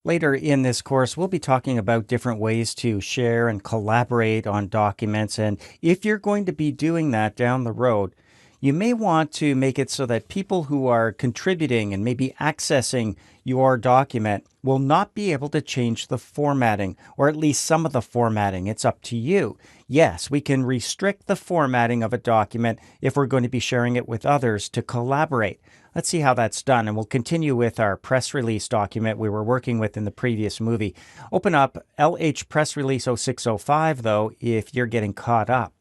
Later in this course, we'll be talking about different ways to share and collaborate on documents. And if you're going to be doing that down the road, you may want to make it so that people who are contributing and maybe accessing your document will not be able to change the formatting, or at least some of the formatting. It's up to you. Yes, we can restrict the formatting of a document if we're going to be sharing it with others to collaborate. Let's see how that's done, and we'll continue with our press release document we were working with in the previous movie. Open up LH Press Release 0605, though, if you're getting caught up.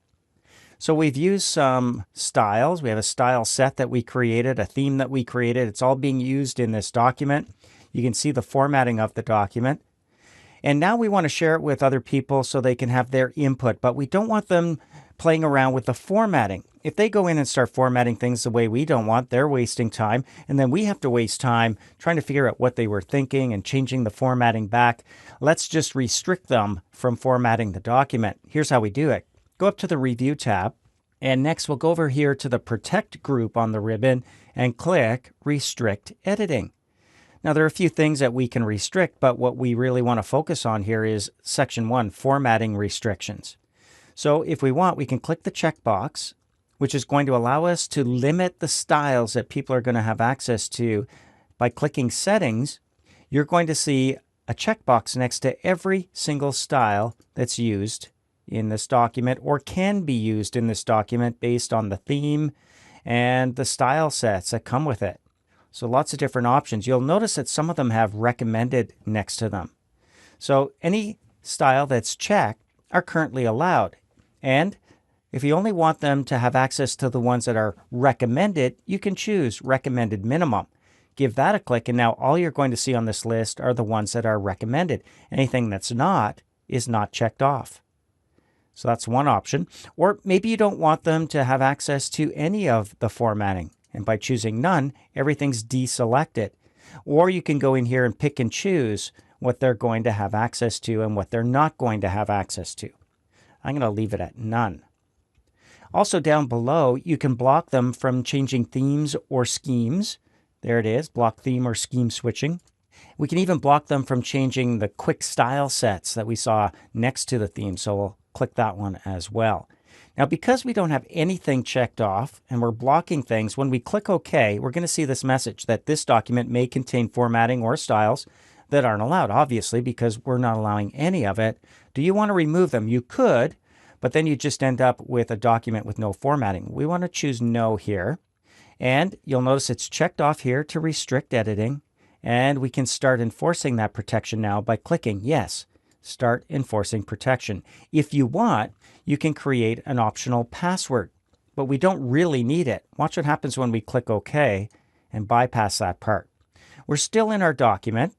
So we've used some styles. We have a style set that we created, a theme that we created. It's all being used in this document. You can see the formatting of the document. And now we want to share it with other people so they can have their input, but we don't want them playing around with the formatting. If they go in and start formatting things the way we don't want, they're wasting time, and then we have to waste time trying to figure out what they were thinking and changing the formatting back. Let's just restrict them from formatting the document. Here's how we do it. Go up to the Review tab, and next we'll go over here to the Protect group on the ribbon and click Restrict Editing. Now, there are a few things that we can restrict, but what we really want to focus on here is Section 1, Formatting Restrictions. So if we want, we can click the checkbox, which is going to allow us to limit the styles that people are going to have access to. By clicking Settings, you're going to see a checkbox next to every single style that's used in this document or can be used in this document based on the theme and the style sets that come with it. So lots of different options. You'll notice that some of them have recommended next to them. So any style that's checked are currently allowed. And if you only want them to have access to the ones that are recommended, you can choose recommended minimum. Give that a click, and now all you're going to see on this list are the ones that are recommended. Anything that's not is not checked off. So that's one option. Or maybe you don't want them to have access to any of the formatting. And by choosing none, everything's deselected. Or you can go in here and pick and choose what they're going to have access to and what they're not going to have access to. I'm going to leave it at none. Also down below, you can block them from changing themes or schemes. There it is, block theme or scheme switching. We can even block them from changing the quick style sets that we saw next to the theme. So we'll click that one as well. Now, because we don't have anything checked off and we're blocking things, when we click OK, we're going to see this message that this document may contain formatting or styles that aren't allowed, obviously, because we're not allowing any of it. Do you want to remove them? You could, but then you just end up with a document with no formatting. We want to choose no here. And you'll notice it's checked off here to restrict editing. And we can start enforcing that protection now by clicking yes. Start enforcing protection. If you want, you can create an optional password, but we don't really need it. Watch what happens when we click OK and bypass that part. We're still in our document.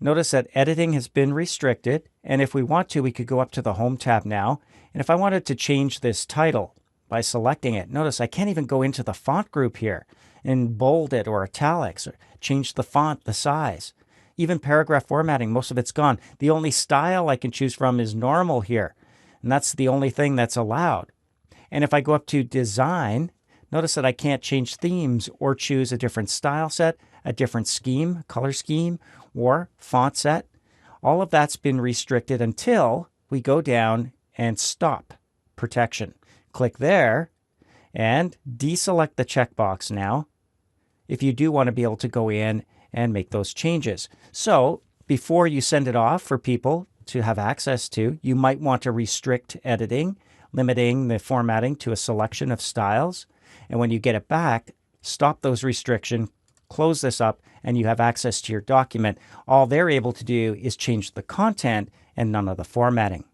Notice that editing has been restricted, and if we want to, we could go up to the Home tab now. And if I wanted to change this title by selecting it, notice I can't even go into the font group here and bold it or italics or change the font, the size. Even paragraph formatting, most of it's gone. The only style I can choose from is normal here, and that's the only thing that's allowed. And if I go up to Design, notice that I can't change themes or choose a different style set, a different scheme, color scheme, or font set. All of that's been restricted until we go down and stop protection. Click there and deselect the checkbox now if you do want to be able to go in and make those changes. So before you send it off for people to have access to, you might want to restrict editing, limiting the formatting to a selection of styles. And when you get it back, stop those restrictions, close this up, and you have access to your document. All they're able to do is change the content and none of the formatting.